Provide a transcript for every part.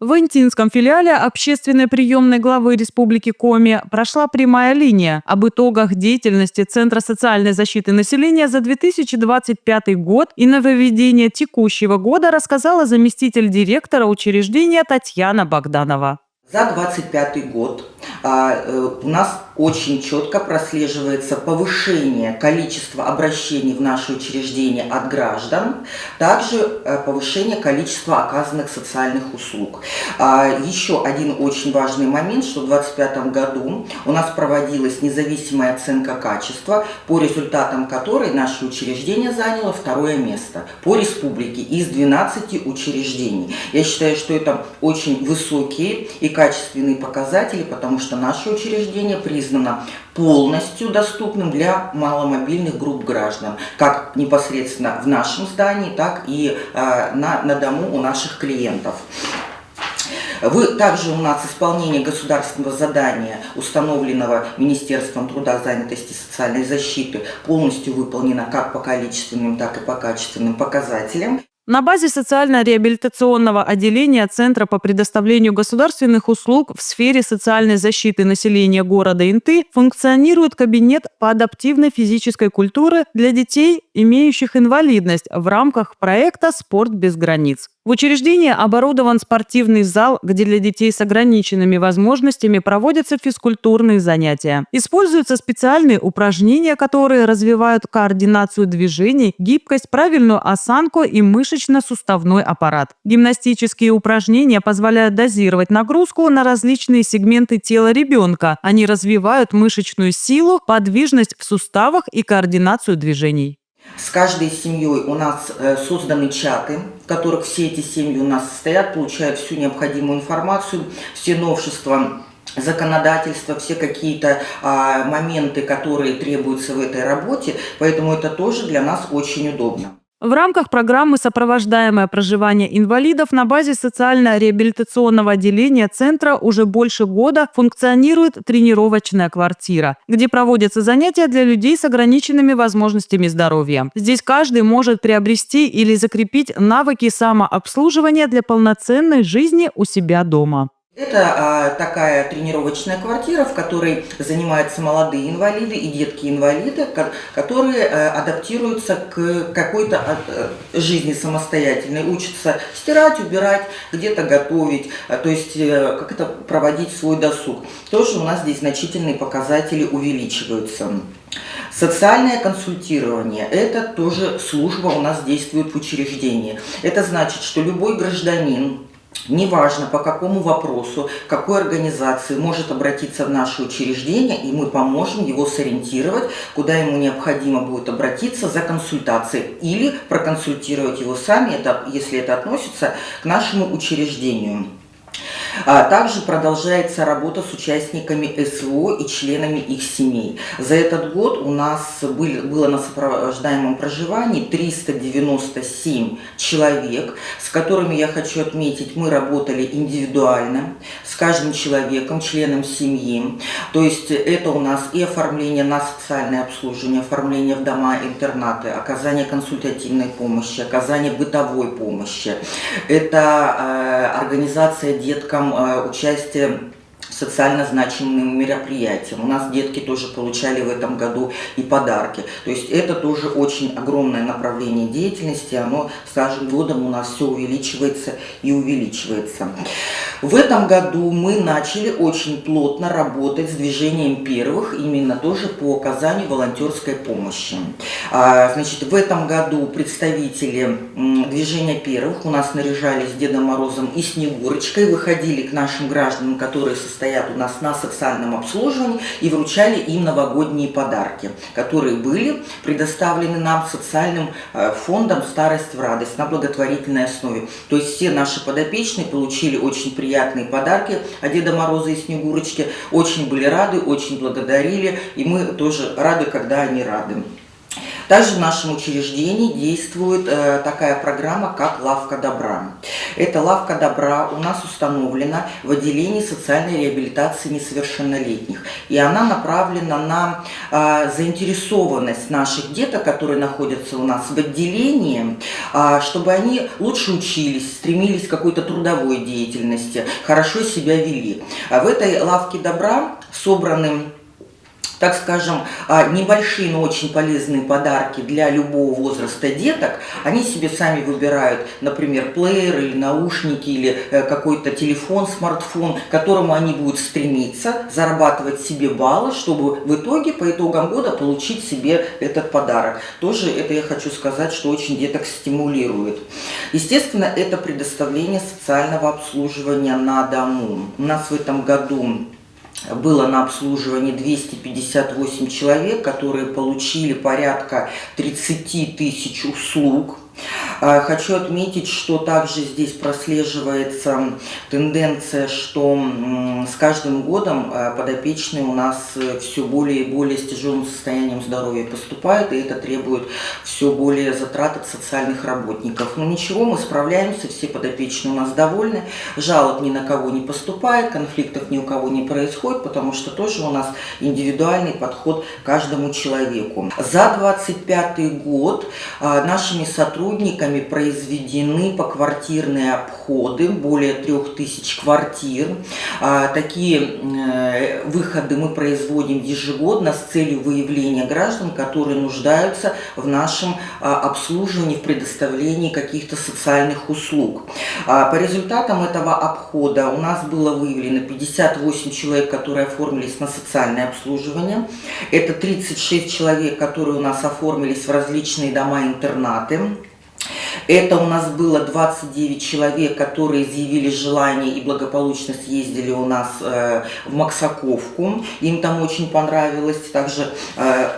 В Интинском филиале общественной приемной главы Республики Коми прошла прямая линия об итогах деятельности Центра социальной защиты населения за 2025 год и нововведение текущего года рассказала заместитель директора учреждения Татьяна Богданова. За 2025 год у нас очень четко прослеживается повышение количества обращений в наши учреждения от граждан, также повышение количества оказанных социальных услуг. Еще один очень важный момент, что в 2025 году у нас проводилась независимая оценка качества, по результатам которой наше учреждение заняло второе место по республике из 12 учреждений. Я считаю, что это очень высокие и качественные показатели, потому что наше учреждение признано полностью доступным для маломобильных групп граждан, как непосредственно в нашем здании, так и на дому у наших клиентов. Также у нас исполнение государственного задания, установленного Министерством труда, занятости и социальной защиты, полностью выполнено как по количественным, так и по качественным показателям. На базе социально-реабилитационного отделения Центра по предоставлению государственных услуг в сфере социальной защиты населения города Инты функционирует кабинет по адаптивной физической культуре для детей, имеющих инвалидность в рамках проекта «Спорт без границ». В учреждении оборудован спортивный зал, где для детей с ограниченными возможностями проводятся физкультурные занятия. Используются специальные упражнения, которые развивают координацию движений, гибкость, правильную осанку и мышечно-суставной аппарат. Гимнастические упражнения позволяют дозировать нагрузку на различные сегменты тела ребенка. Они развивают мышечную силу, подвижность в суставах и координацию движений. С каждой семьей у нас созданы чаты, в которых все эти семьи у нас состоят, получают всю необходимую информацию, все новшества законодательства, все какие-то моменты, которые требуются в этой работе, поэтому это тоже для нас очень удобно. В рамках программы «Сопровождаемое проживание инвалидов» на базе социально-реабилитационного отделения Центра уже больше года функционирует тренировочная квартира, где проводятся занятия для людей с ограниченными возможностями здоровья. Здесь каждый может приобрести или закрепить навыки самообслуживания для полноценной жизни у себя дома. Это такая тренировочная квартира, в которой занимаются молодые инвалиды и детки-инвалиды, которые адаптируются к какой-то жизни самостоятельной, учатся стирать, убирать, где-то готовить, то есть как-то проводить свой досуг. Тоже у нас здесь значительные показатели увеличиваются. Социальное консультирование – это тоже служба у нас действует в учреждении. Это значит, что любой гражданин, неважно по какому вопросу, какой организации, может обратиться в наше учреждение, и мы поможем его сориентировать, куда ему необходимо будет обратиться за консультацией или проконсультировать его сами, если это относится к нашему учреждению. Также продолжается работа с участниками СВО и членами их семей. За этот год у нас было на сопровождаемом проживании 397 человек, с которыми, я хочу отметить, мы работали индивидуально, с каждым человеком, членом семьи. То есть это у нас и оформление на социальное обслуживание, оформление в дома-интернаты, оказание консультативной помощи, оказание бытовой помощи. Это организация деткам участие в социально значимым мероприятиям. У нас детки тоже получали в этом году и подарки. То есть это тоже очень огромное направление деятельности. Оно с каждым годом у нас все увеличивается и увеличивается. В этом году мы начали очень плотно работать с движением первых, именно тоже по оказанию волонтерской помощи. Значит, в этом году представители движения первых у нас наряжались Дедом Морозом и Снегурочкой, выходили к нашим гражданам, которые состоят у нас на социальном обслуживании, и вручали им новогодние подарки, которые были предоставлены нам социальным фондом «Старость в радость» на благотворительной основе. То есть все наши подопечные получили очень приятные подарки от Деда Мороза и Снегурочки, очень были рады, очень благодарили, и мы тоже рады, когда они рады. Также в нашем учреждении действует такая программа, как «Лавка добра». Эта «Лавка добра» у нас установлена в отделении социальной реабилитации несовершеннолетних. И она направлена на заинтересованность наших деток, которые находятся у нас в отделении, чтобы они лучше учились, стремились к какой-то трудовой деятельности, хорошо себя вели. В этой «Лавке добра» собраны, так скажем, небольшие, но очень полезные подарки для любого возраста деток. Они себе сами выбирают, например, плеер или наушники, или какой-то телефон, смартфон, к которому они будут стремиться, зарабатывать себе баллы, чтобы в итоге, по итогам года, получить себе этот подарок. Тоже это я хочу сказать, что очень деток стимулирует. Естественно, это предоставление социального обслуживания на дому. У нас в этом году было на обслуживании 258 человек, которые получили порядка 30 тысяч услуг. Хочу отметить, что также здесь прослеживается тенденция, что с каждым годом подопечные у нас все более и более с тяжелым состоянием здоровья поступают, и это требует все более затрат от социальных работников. Но ничего, мы справляемся, все подопечные у нас довольны, жалоб ни на кого не поступает, конфликтов ни у кого не происходит, потому что тоже у нас индивидуальный подход к каждому человеку. За 2025 год нашими сотрудниками произведены поквартирные обходы, более 3000 квартир. Такие выходы мы производим ежегодно с целью выявления граждан, которые нуждаются в нашем обслуживании, в предоставлении каких-то социальных услуг. По результатам этого обхода у нас было выявлено 58 человек, которые оформились на социальное обслуживание. Это 36 человек, которые у нас оформились в различные дома-интернаты. Это у нас было 29 человек, которые изъявили желание и благополучно съездили у нас в Максаковку. Им там очень понравилось. Также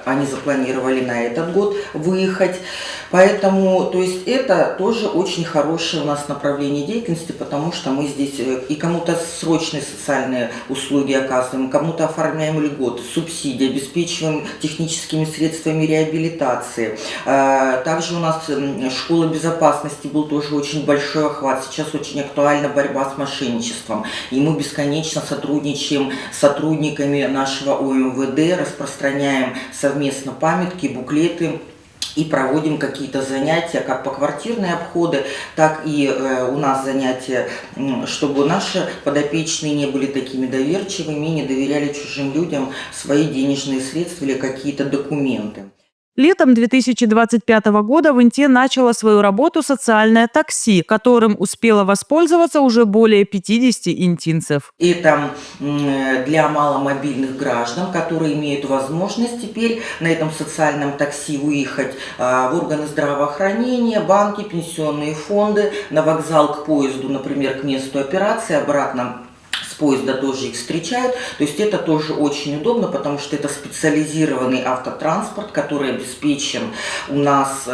они запланировали на этот год выехать. Поэтому, то есть это тоже очень хорошее у нас направление деятельности, потому что мы здесь и кому-то срочные социальные услуги оказываем, кому-то оформляем льготы, субсидии, обеспечиваем техническими средствами реабилитации. Также у нас школа безопасности был тоже очень большой охват. Сейчас очень актуальна борьба с мошенничеством. И мы бесконечно сотрудничаем с сотрудниками нашего ОМВД, распространяем совместно памятки, буклеты и проводим какие-то занятия, как поквартирные обходы, так и у нас занятия, чтобы наши подопечные не были такими доверчивыми и не доверяли чужим людям свои денежные средства или какие-то документы. Летом 2025 года в Инте начало свою работу социальное такси, которым успело воспользоваться уже более 50 интинцев. Это для маломобильных граждан, которые имеют возможность теперь на этом социальном такси выехать в органы здравоохранения, банки, пенсионные фонды, на вокзал, к поезду, например, к месту операции, обратно поезда тоже их встречают. То есть это тоже очень удобно, потому что это специализированный автотранспорт, который обеспечен у нас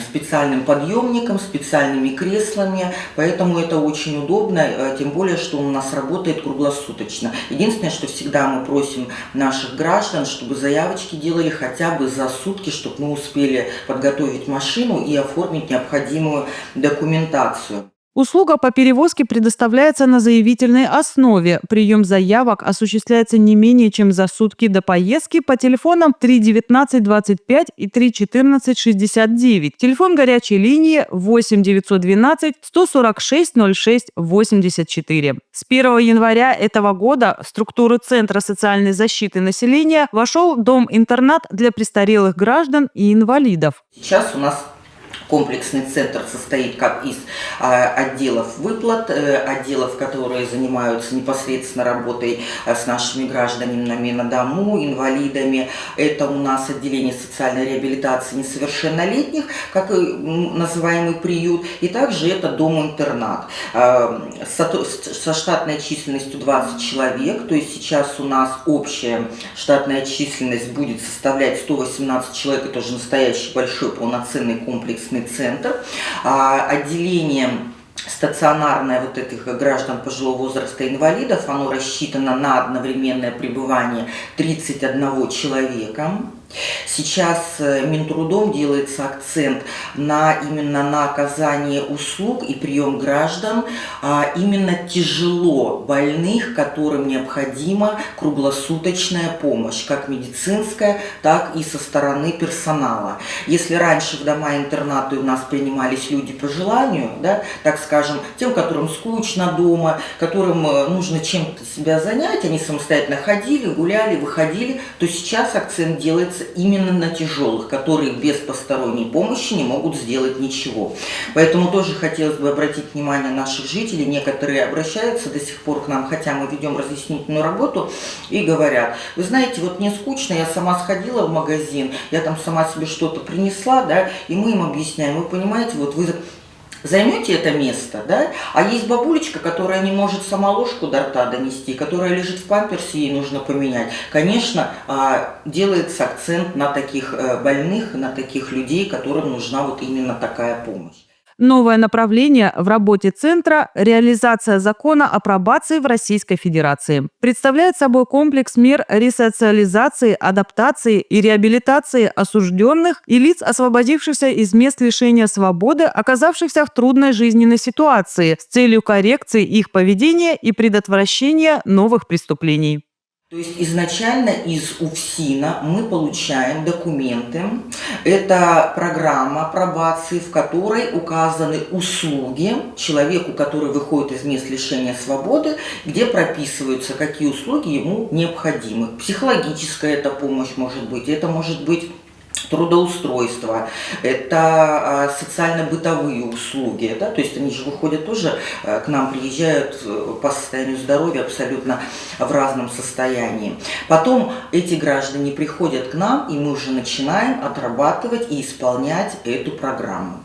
специальным подъемником, специальными креслами. Поэтому это очень удобно, тем более, что он у нас работает круглосуточно. Единственное, что всегда мы просим наших граждан, чтобы заявочки делали хотя бы за сутки, чтобы мы успели подготовить машину и оформить необходимую документацию. Услуга по перевозке предоставляется на заявительной основе. Прием заявок осуществляется не менее чем за сутки до поездки по телефонам 31925 и 31469. Телефон горячей линии 8 912 146 06 84. С 1 января этого года в структуру Центра социальной защиты населения вошел дом-интернат для престарелых граждан и инвалидов. Сейчас у нас комплексный центр состоит как из отделов выплат, отделов, которые занимаются непосредственно работой с нашими гражданами на дому, инвалидами. Это у нас отделение социальной реабилитации несовершеннолетних, как и называемый приют, и также это дом-интернат со штатной численностью 20 человек, то есть сейчас у нас общая штатная численность будет составлять 118 человек, это уже настоящий большой полноценный комплексный центр. Отделение стационарное вот этих граждан пожилого возраста инвалидов, оно рассчитано на одновременное пребывание 31 человека. Сейчас Минтрудом делается акцент именно на оказание услуг и прием граждан, именно тяжело больных, которым необходима круглосуточная помощь, как медицинская, так и со стороны персонала. Если раньше в дома-интернаты у нас принимались люди по желанию, да, так скажем, тем, которым скучно дома, которым нужно чем-то себя занять, они самостоятельно ходили, гуляли, выходили, то сейчас акцент делается именно на тяжелых, которые без посторонней помощи не могут сделать ничего. Поэтому тоже хотелось бы обратить внимание наших жителей. Некоторые обращаются до сих пор к нам, хотя мы ведем разъяснительную работу, и говорят: вы знаете, вот мне скучно, я сама сходила в магазин, я там сама себе что-то принесла, да, и мы им объясняем: вы понимаете, вот вы займете это место, да, а есть бабулечка, которая не может сама ложку до рта донести, которая лежит в памперсе, ей нужно поменять. Конечно, делается акцент на таких больных, на таких людей, которым нужна вот именно такая помощь. Новое направление в работе Центра – реализация закона о пробации в Российской Федерации. Представляет собой комплекс мер ресоциализации, адаптации и реабилитации осужденных и лиц, освободившихся из мест лишения свободы, оказавшихся в трудной жизненной ситуации, с целью коррекции их поведения и предотвращения новых преступлений. То есть изначально из УФСИНа мы получаем документы. Это программа пробации, в которой указаны услуги человеку, который выходит из мест лишения свободы, где прописываются, какие услуги ему необходимы. Психологическая это помощь может быть трудоустройство, это социально-бытовые услуги, да, то есть они же выходят тоже, к нам приезжают по состоянию здоровья абсолютно в разном состоянии. Потом эти граждане приходят к нам, и мы уже начинаем отрабатывать и исполнять эту программу.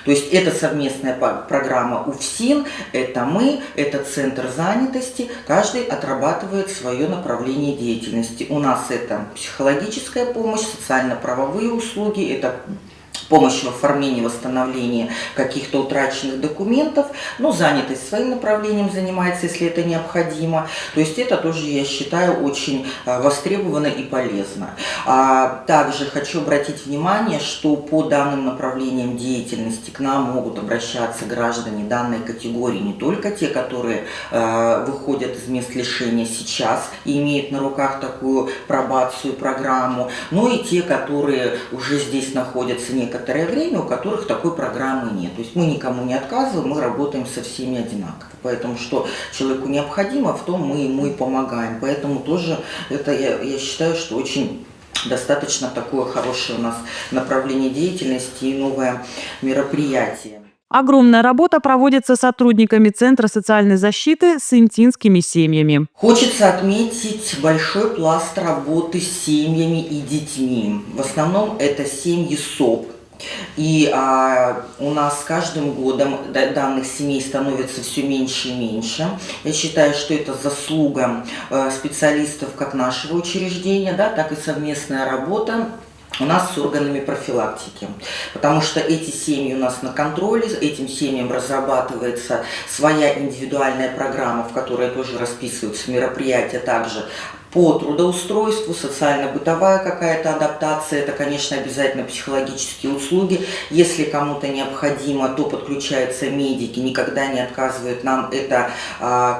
То есть это совместная программа УФСИН, это мы, это Центр занятости, каждый отрабатывает свое направление деятельности. У нас это психологическая помощь, социально-правовые услуги, это помощь в оформлении, восстановлении каких-то утраченных документов, но занятость своим направлением занимается, если это необходимо. То есть это тоже, я считаю, очень востребовано и полезно. Также хочу обратить внимание, что по данным направлениям деятельности к нам могут обращаться граждане данной категории, не только те, которые выходят из мест лишения сейчас и имеют на руках такую пробацию, программу, но и те, которые уже здесь находятся некоторое время, у которых такой программы нет. То есть мы никому не отказываем, мы работаем со всеми одинаково. Поэтому что человеку необходимо, в том мы ему и помогаем. Поэтому тоже это, я считаю, что очень достаточно такое хорошее у нас направление деятельности и новое мероприятие. Огромная работа проводится сотрудниками Центра социальной защиты с интинскими семьями. Хочется отметить большой пласт работы с семьями и детьми. В основном это семьи СОП. И у нас с каждым годом данных семей становится все меньше и меньше. Я считаю, что это заслуга специалистов как нашего учреждения, да, так и совместная работа у нас с органами профилактики, потому что эти семьи у нас на контроле, этим семьям разрабатывается своя индивидуальная программа, в которой тоже расписываются мероприятия также по трудоустройству, социально-бытовая какая-то адаптация, это, конечно, обязательно психологические услуги. Если кому-то необходимо, то подключаются медики, никогда не отказывают нам, это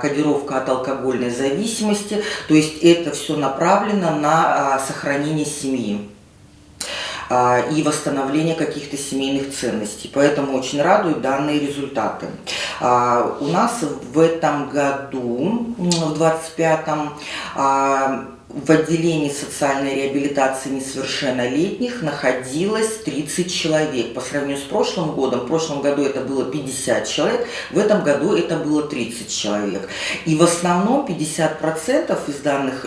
кодировка от алкогольной зависимости, то есть это все направлено на сохранение семьи и восстановление каких-то семейных ценностей. Поэтому очень радуют данные результаты. У нас в этом году, в 25-м, в отделении социальной реабилитации несовершеннолетних находилось 30 человек. По сравнению с прошлым годом, в прошлом году это было 50 человек, в этом году это было 30 человек. И в основном 50% из данных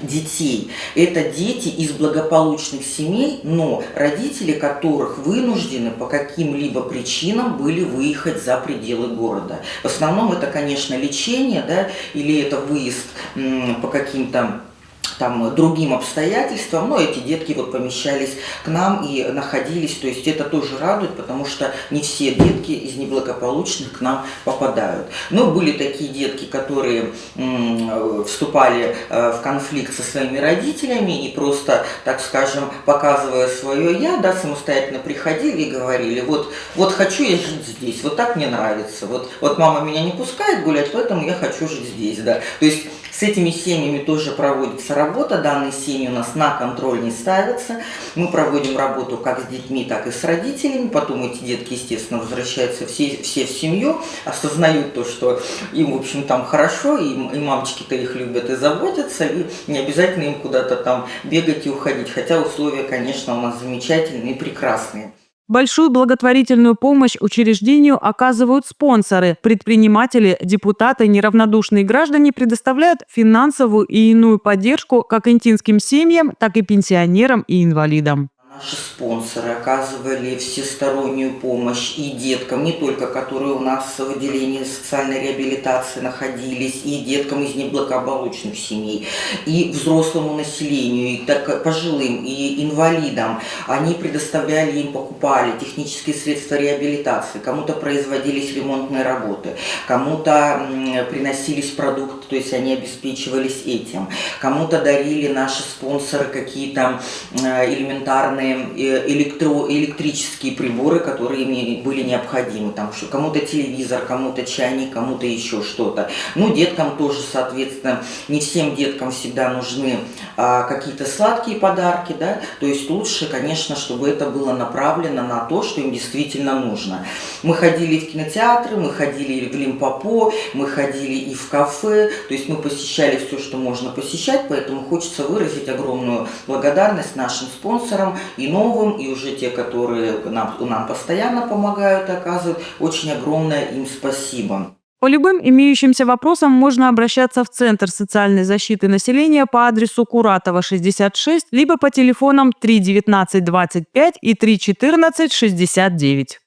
детей – это дети из благополучных семей, но родители которых вынуждены по каким-либо причинам были выехать за пределы города. В основном это, конечно, лечение, да, или это выезд по каким-то там другим обстоятельствам, но эти детки вот помещались к нам и находились, то есть это тоже радует, потому что не все детки из неблагополучных к нам попадают. Но были такие детки, которые вступали в конфликт со своими родителями и просто, так скажем, показывая свое «я», да, самостоятельно приходили и говорили: вот хочу я жить здесь, вот так мне нравится, вот мама меня не пускает гулять, поэтому я хочу жить здесь, да. То есть с этими семьями тоже проводится работа, данные семьи у нас на контроль не ставятся, мы проводим работу как с детьми, так и с родителями, потом эти детки, естественно, возвращаются все в семью, осознают то, что им, в общем, там хорошо, и мамочки-то их любят и заботятся, и не обязательно им куда-то там бегать и уходить, хотя условия, конечно, у нас замечательные и прекрасные. Большую благотворительную помощь учреждению оказывают спонсоры. Предприниматели, депутаты, неравнодушные граждане предоставляют финансовую и иную поддержку как интинским семьям, так и пенсионерам и инвалидам. Наши спонсоры оказывали всестороннюю помощь и деткам, не только которые у нас в отделении социальной реабилитации находились, и деткам из неблагополучных семей, и взрослому населению, и так пожилым, и инвалидам. Они предоставляли им, покупали технические средства реабилитации, кому-то производились ремонтные работы, кому-то приносились продукты, то есть они обеспечивались этим, кому-то дарили наши спонсоры какие-то элементарные электрические приборы, которые им были необходимы. Там, кому-то телевизор, кому-то чайник, кому-то еще что-то. Ну, деткам тоже, соответственно, не всем деткам всегда нужны какие-то сладкие подарки, да, то есть лучше, конечно, чтобы это было направлено на то, что им действительно нужно. Мы ходили в кинотеатры, мы ходили в Лимпопо, мы ходили и в кафе, то есть мы посещали все, что можно посещать, поэтому хочется выразить огромную благодарность нашим спонсорам, и новым, и уже те, которые нам постоянно помогают, оказывают. Очень огромное им спасибо. По любым имеющимся вопросам можно обращаться в Центр социальной защиты населения по адресу Куратова, 66, либо по телефонам 3 19 25 и 3 14 69.